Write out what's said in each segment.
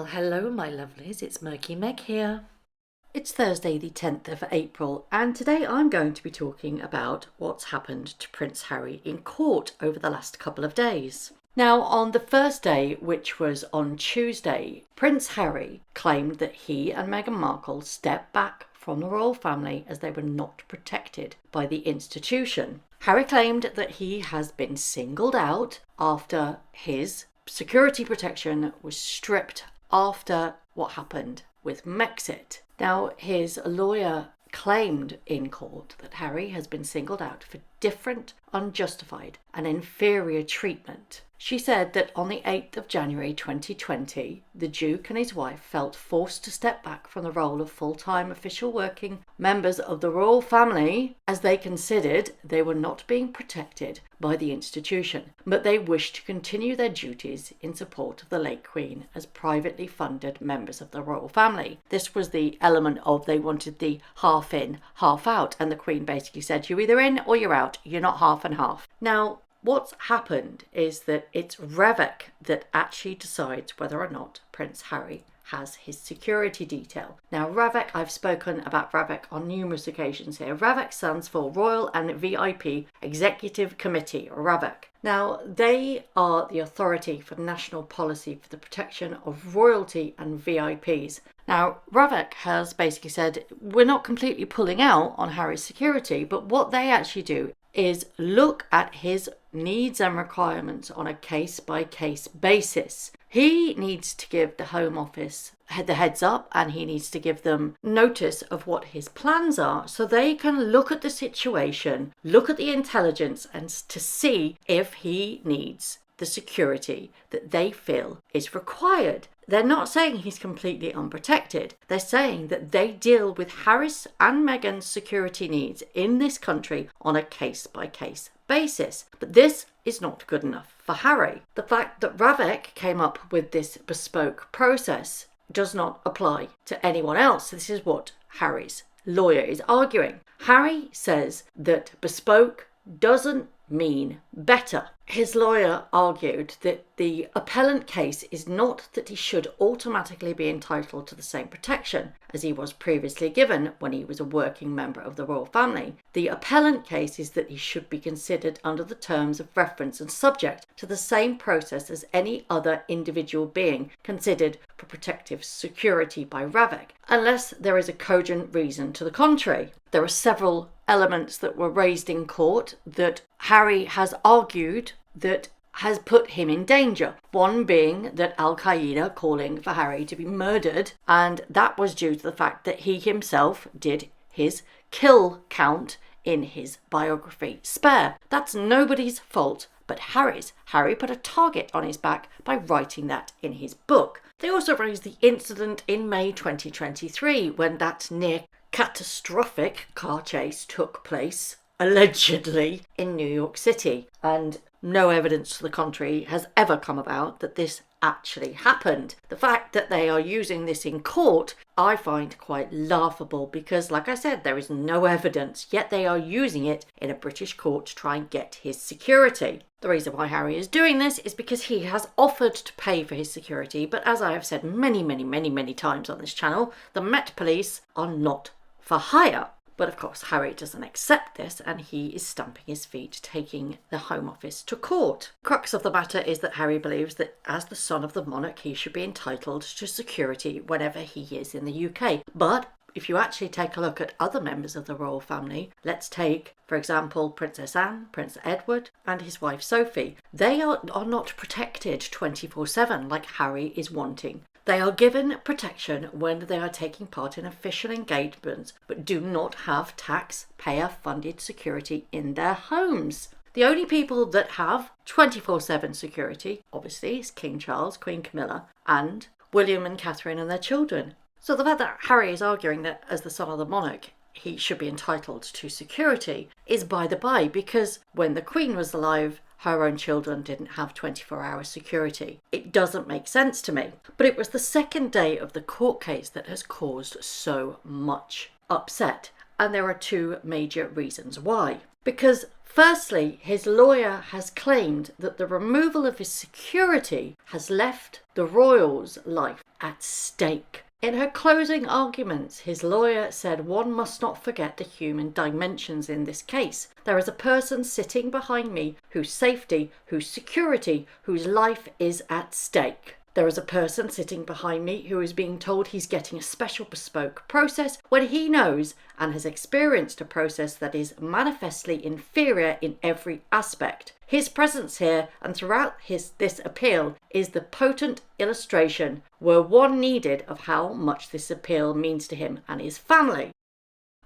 Well, hello, my lovelies. It's Murky Meg here. It's Thursday, the 10th of April, and today I'm going to be talking about what's happened to Prince Harry in court over the last couple of days. Now, on the first day, which was on Tuesday, Prince Harry claimed that he and Meghan Markle stepped back from the royal family as they were not protected by the institution. Harry claimed that he has been singled out after his security protection was stripped after what happened with Mexit. Now, his lawyer claimed in court that Harry has been singled out for different, unjustified and inferior treatment. She said that on the 8th of January 2020, the Duke and his wife felt forced to step back from the role of full-time official working members of the royal family as they considered they were not being protected by the institution, but they wished to continue their duties in support of the late Queen as privately funded members of the royal family. This was the element of they wanted the half in, half out, and the Queen basically said, you're either in or you're out, you're not half and half. Now, what's happened is that it's Ravek that actually decides whether or not Prince Harry has his security detail. Now, Ravek, I've spoken about Ravek on numerous occasions here. Ravek stands for Royal and VIP Executive Committee, or Ravek. Now, they are the authority for national policy for the protection of royalty and VIPs. Now, Ravek has basically said, we're not completely pulling out on Harry's security, but what they actually do is look at his needs and requirements on a case-by-case basis. He needs to give the Home Office the heads up, and he needs to give them notice of what his plans are so they can look at the situation, look at the intelligence, and to see if he needs the security that they feel is required. They're not saying he's completely unprotected. They're saying that they deal with Harry's and Meghan's security needs in this country on a case-by-case basis. But this is not good enough for Harry. The fact that Ravek came up with this bespoke process does not apply to anyone else. This is what Harry's lawyer is arguing. Harry says that bespoke doesn't mean better. His lawyer argued that the appellant case is not that he should automatically be entitled to the same protection as he was previously given when he was a working member of the royal family. The appellant case is that he should be considered under the terms of reference and subject to the same process as any other individual being considered for protective security by Ravek, unless there is a cogent reason to the contrary. There are several elements that were raised in court that Harry has argued that has put him in danger. One being that Al-Qaeda calling for Harry to be murdered, and that was due to the fact that he himself did his kill count in his biography Spare. That's nobody's fault but Harry's. Harry put a target on his back by writing that in his book. They also raised the incident in May 2023 when that near catastrophic car chase took place, allegedly, in New York City, and no evidence to the contrary has ever come about that this actually happened. The fact that they are using this in court I find quite laughable because, like I said, there is no evidence, yet they are using it in a British court to try and get his security. The reason why Harry is doing this is because he has offered to pay for his security, but as I have said many times on this channel, the Met Police are not for hire. But of course, Harry doesn't accept this and he is stamping his feet, taking the Home Office to court. Crux of the matter is that Harry believes that as the son of the monarch, he should be entitled to security whenever he is in the UK. But if you actually take a look at other members of the royal family, let's take, for example, Princess Anne, Prince Edward and his wife Sophie. They are not protected 24/7 like Harry is wanting. They are given protection when they are taking part in official engagements, but do not have taxpayer-funded security in their homes. The only people that have 24/7 security, obviously, is King Charles, Queen Camilla, and William and Catherine and their children. So the fact that Harry is arguing that as the son of the monarch, he should be entitled to security is by the by, because when the Queen was alive, her own children didn't have 24-hour security. It doesn't make sense to me. But it was the second day of the court case that has caused so much upset. And there are two major reasons why. Because firstly, his lawyer has claimed that the removal of his security has left the royal's life at stake. In her closing arguments, his lawyer said one must not forget the human dimensions in this case. There is a person sitting behind me whose safety, whose security, whose life is at stake. There is a person sitting behind me who is being told he's getting a special bespoke process when he knows and has experienced a process that is manifestly inferior in every aspect. His presence here and throughout this appeal is the potent illustration, were one needed, of how much this appeal means to him and his family.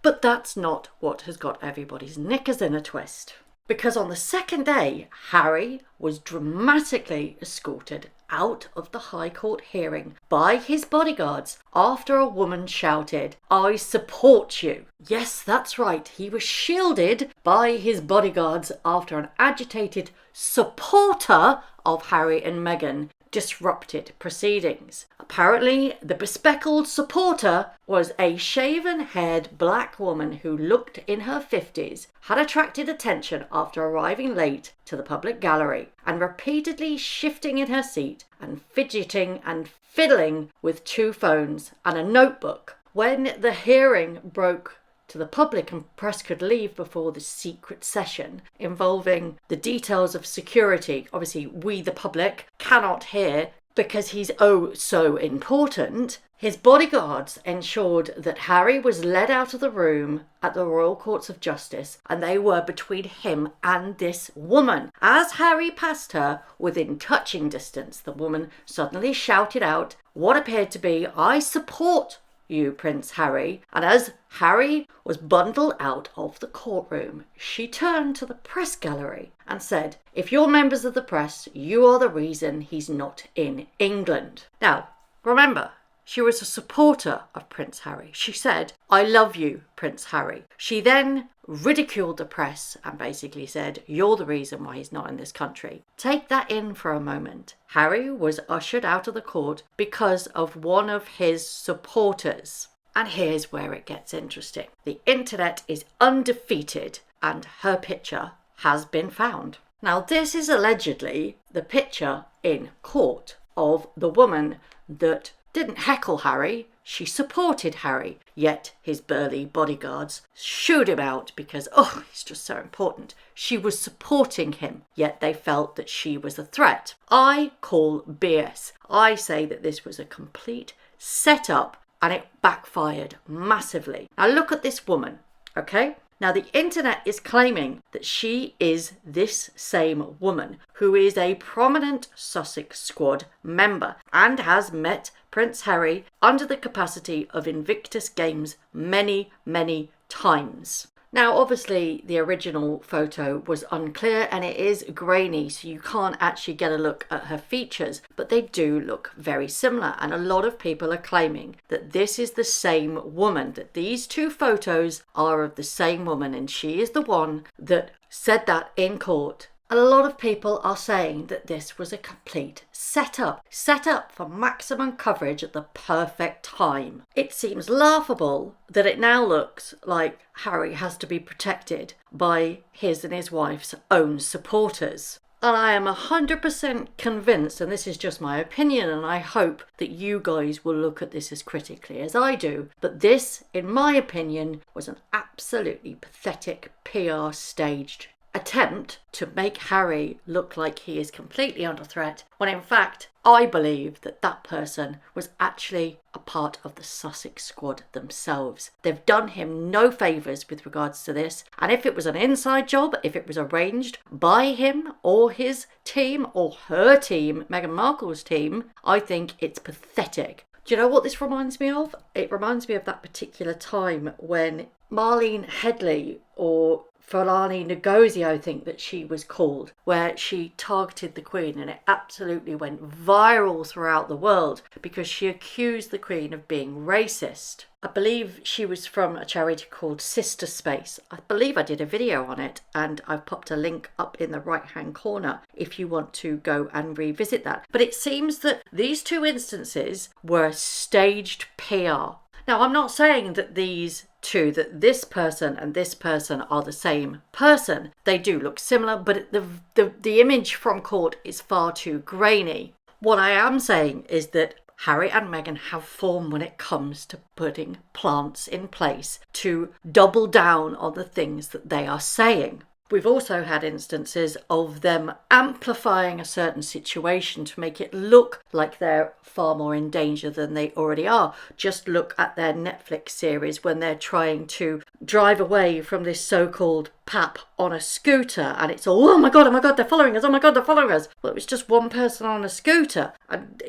But that's not what has got everybody's knickers in a twist. Because on the second day, Harry was dramatically escorted out of the High Court hearing by his bodyguards after a woman shouted, "I support you." Yes, that's right, he was shielded by his bodyguards after an agitated supporter of Harry and Meghan disrupted proceedings. Apparently, the bespectacled supporter was a shaven-haired black woman who looked in her 50s, had attracted attention after arriving late to the public gallery, and repeatedly shifting in her seat and fidgeting and fiddling with 2 phones and a notebook. When the hearing broke to the public and press could leave before the secret session involving the details of security, obviously we the public cannot hear because he's oh so important, his bodyguards ensured that Harry was led out of the room at the Royal Courts of Justice, and they were between him and this woman. As Harry passed her within touching distance, the woman suddenly shouted out what appeared to be, "I support you, Prince Harry." And as Harry was bundled out of the courtroom, she turned to the press gallery and said, "If you're members of the press, you are the reason he's not in England." Now, remember, she was a supporter of Prince Harry. She said, "I love you, Prince Harry." She then ridiculed the press and basically said, "You're the reason why he's not in this country." Take that in for a moment. Harry was ushered out of the court because of one of his supporters. And here's where it gets interesting. The internet is undefeated and her picture has been found. Now, this is allegedly the picture in court of the woman that didn't heckle Harry, she supported Harry, yet his burly bodyguards shooed him out because, he's just so important. She was supporting him, yet they felt that she was a threat. I call BS. I say that this was a complete setup and it backfired massively. Now look at this woman, okay? Now, the internet is claiming that she is this same woman who is a prominent Sussex Squad member and has met Prince Harry under the capacity of Invictus Games many, many times. Now, obviously, the original photo was unclear and it is grainy, so you can't actually get a look at her features, but they do look very similar. And a lot of people are claiming that this is the same woman, that these 2 photos are of the same woman, and she is the one that said that in court. And a lot of people are saying that this was a complete set up for maximum coverage at the perfect time. It seems laughable that it now looks like Harry has to be protected by his and his wife's own supporters. And I am 100% convinced, and this is just my opinion, and I hope that you guys will look at this as critically as I do, but this, in my opinion, was an absolutely pathetic PR staged attempt to make Harry look like he is completely under threat, when in fact I believe that that person was actually a part of the Sussex Squad themselves. They've done him no favours with regards to this, and if it was an inside job, if it was arranged by him or his team or her team, Meghan Markle's team, I think it's pathetic. Do you know what this reminds me of? It reminds me of that particular time when Marlene Headley, or Fulani Ngozi, I think that she was called, where she targeted the Queen, and it absolutely went viral throughout the world because she accused the Queen of being racist. I believe she was from a charity called Sister Space. I believe I did a video on it, and I've popped a link up in the right hand corner if you want to go and revisit that. But it seems that these 2 instances were staged PR. Now, I'm not saying that these two, that this person and this person are the same person. They do look similar, but the image from court is far too grainy. What I am saying is that Harry and Meghan have form when it comes to putting plants in place to double down on the things that they are saying. We've also had instances of them amplifying a certain situation to make it look like they're far more in danger than they already are. Just look at their Netflix series when they're trying to drive away from this so-called pap on a scooter, and it's all, oh my god, they're following us, oh my god, they're following us. Well, it was just one person on a scooter, and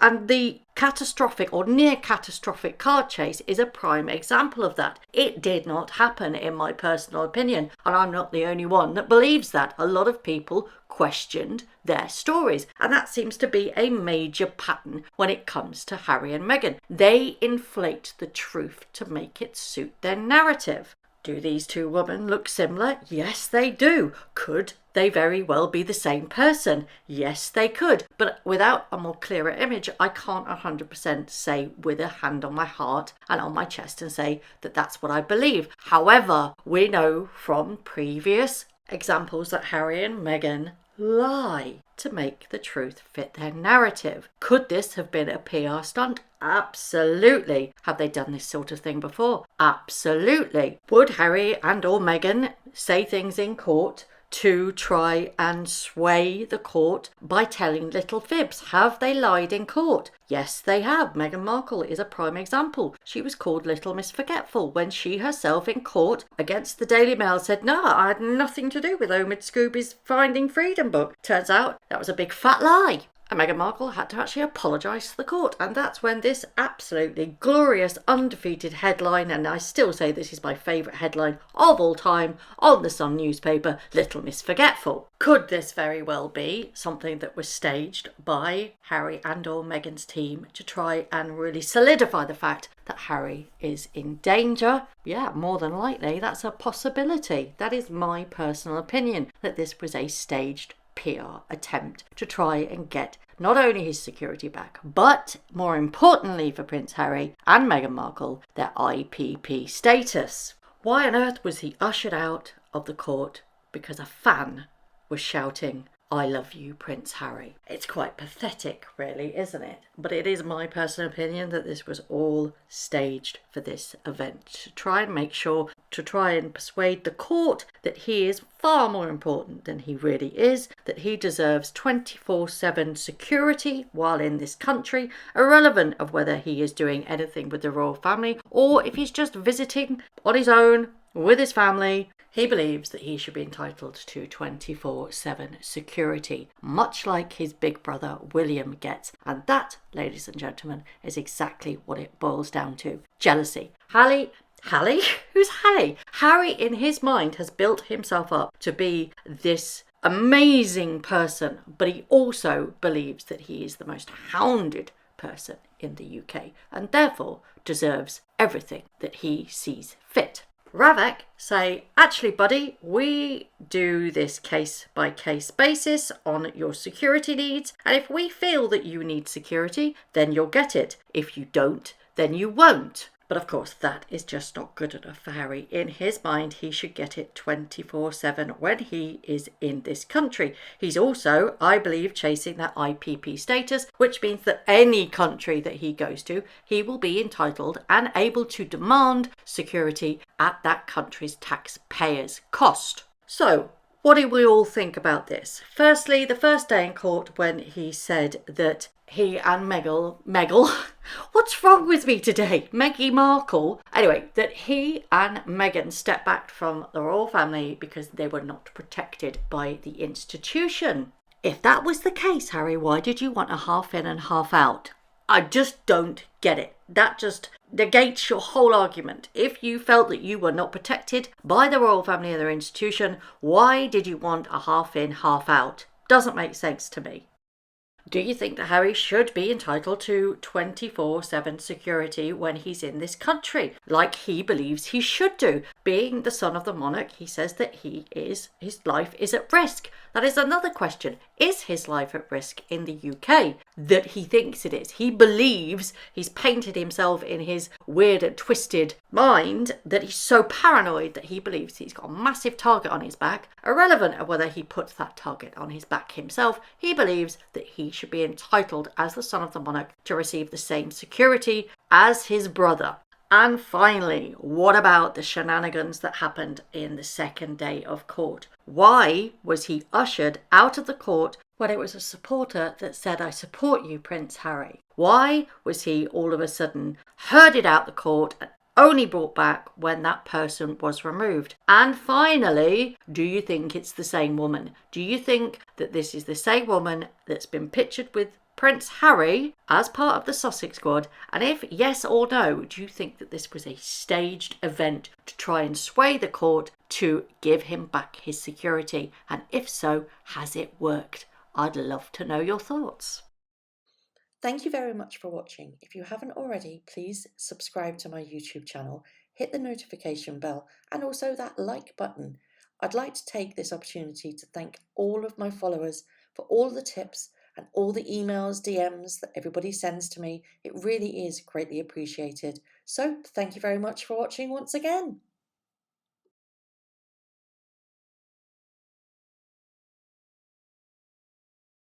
and the catastrophic or near catastrophic car chase is a prime example of that. It did not happen, in my personal opinion, and I'm not the only one that believes that. A lot of people questioned their stories, and that seems to be a major pattern when it comes to Harry and Meghan. They inflate the truth to make it suit their narrative. Do these two women look similar? Yes, they do. Could they very well be the same person? Yes, they could. But without a more clearer image, I can't 100% say with a hand on my heart and on my chest and say that that's what I believe. However, we know from previous examples that Harry and Meghan lie to make the truth fit their narrative. Could this have been a PR stunt? Absolutely. Have they done this sort of thing before? Absolutely. Would Harry and or Meghan say things in court to try and sway the court by telling little fibs? Have they lied in court? Yes, they have. Meghan Markle is a prime example. She was called Little Miss Forgetful when she herself in court against the Daily Mail said, no, I had nothing to do with Omid Scooby's Finding Freedom book. Turns out that was a big fat lie. And Meghan Markle had to actually apologise to the court. And that's when this absolutely glorious, undefeated headline, and I still say this is my favourite headline of all time, on the Sun newspaper, Little Miss Forgetful. Could this very well be something that was staged by Harry and or Meghan's team to try and really solidify the fact that Harry is in danger? Yeah, more than likely, that's a possibility. That is my personal opinion, that this was a staged PR attempt to try and get not only his security back, but more importantly for Prince Harry and Meghan Markle, their IPP status. Why on earth was he ushered out of the court because a fan was shouting, I love you, Prince Harry? It's quite pathetic, really, isn't it? But it is my personal opinion that this was all staged for this event, to try and make sure, to try and persuade the court that he is far more important than he really is, that he deserves 24/7 security while in this country, irrelevant of whether he is doing anything with the royal family or if he's just visiting on his own with his family. He believes that he should be entitled to 24/7 security, much like his big brother William gets. And that, ladies and gentlemen, is exactly what it boils down to. Jealousy. Hallie? Who's Hallie? Harry, in his mind, has built himself up to be this amazing person, but he also believes that he is the most hounded person in the UK and therefore deserves everything that he sees fit. Ravek say, actually, buddy, we do this case-by-case basis on your security needs, and if we feel that you need security, then you'll get it. If you don't, then you won't. But of course, that is just not good enough for Harry. In his mind, he should get it 24/7 when he is in this country. He's also, I believe, chasing that IPP status, which means that any country that he goes to, he will be entitled and able to demand security at that country's taxpayers' cost. So, what do we all think about this? Firstly, the first day in court when he said that he and Meghan, what's wrong with me today? Meghan Markle. Anyway, that he and Meghan stepped back from the royal family because they were not protected by the institution. If that was the case, Harry, why did you want a half in and half out? I just don't get it. That just negates your whole argument. If you felt that you were not protected by the royal family and their institution, why did you want a half in, half out? Doesn't make sense to me. Do you think that Harry should be entitled to 24/7 security when he's in this country, like he believes he should do? Being the son of the monarch, he says that his life is at risk. That is another question. Is his life at risk in the UK? That he thinks it is. He believes, he's painted himself in his weird and twisted mind that he's so paranoid that he believes he's got a massive target on his back. Irrelevant of whether he puts that target on his back himself, he believes that he should be entitled, as the son of the monarch, to receive the same security as his brother. And finally, what about the shenanigans that happened in the second day of court? Why was he ushered out of the court when it was a supporter that said, "I support you, Prince Harry"? Why was he all of a sudden herded out the court and only brought back when that person was removed? And finally, do you think it's the same woman? Do you think that this is the same woman that's been pictured with Prince Harry as part of the Sussex Squad? And if yes or no, do you think that this was a staged event to try and sway the court to give him back his security? And if so, has it worked? I'd love to know your thoughts. Thank you very much for watching. If you haven't already, please subscribe to my YouTube channel, hit the notification bell and also that like button. I'd like to take this opportunity to thank all of my followers for all the tips and all the emails, DMs that everybody sends to me. It really is greatly appreciated. So thank you very much for watching once again.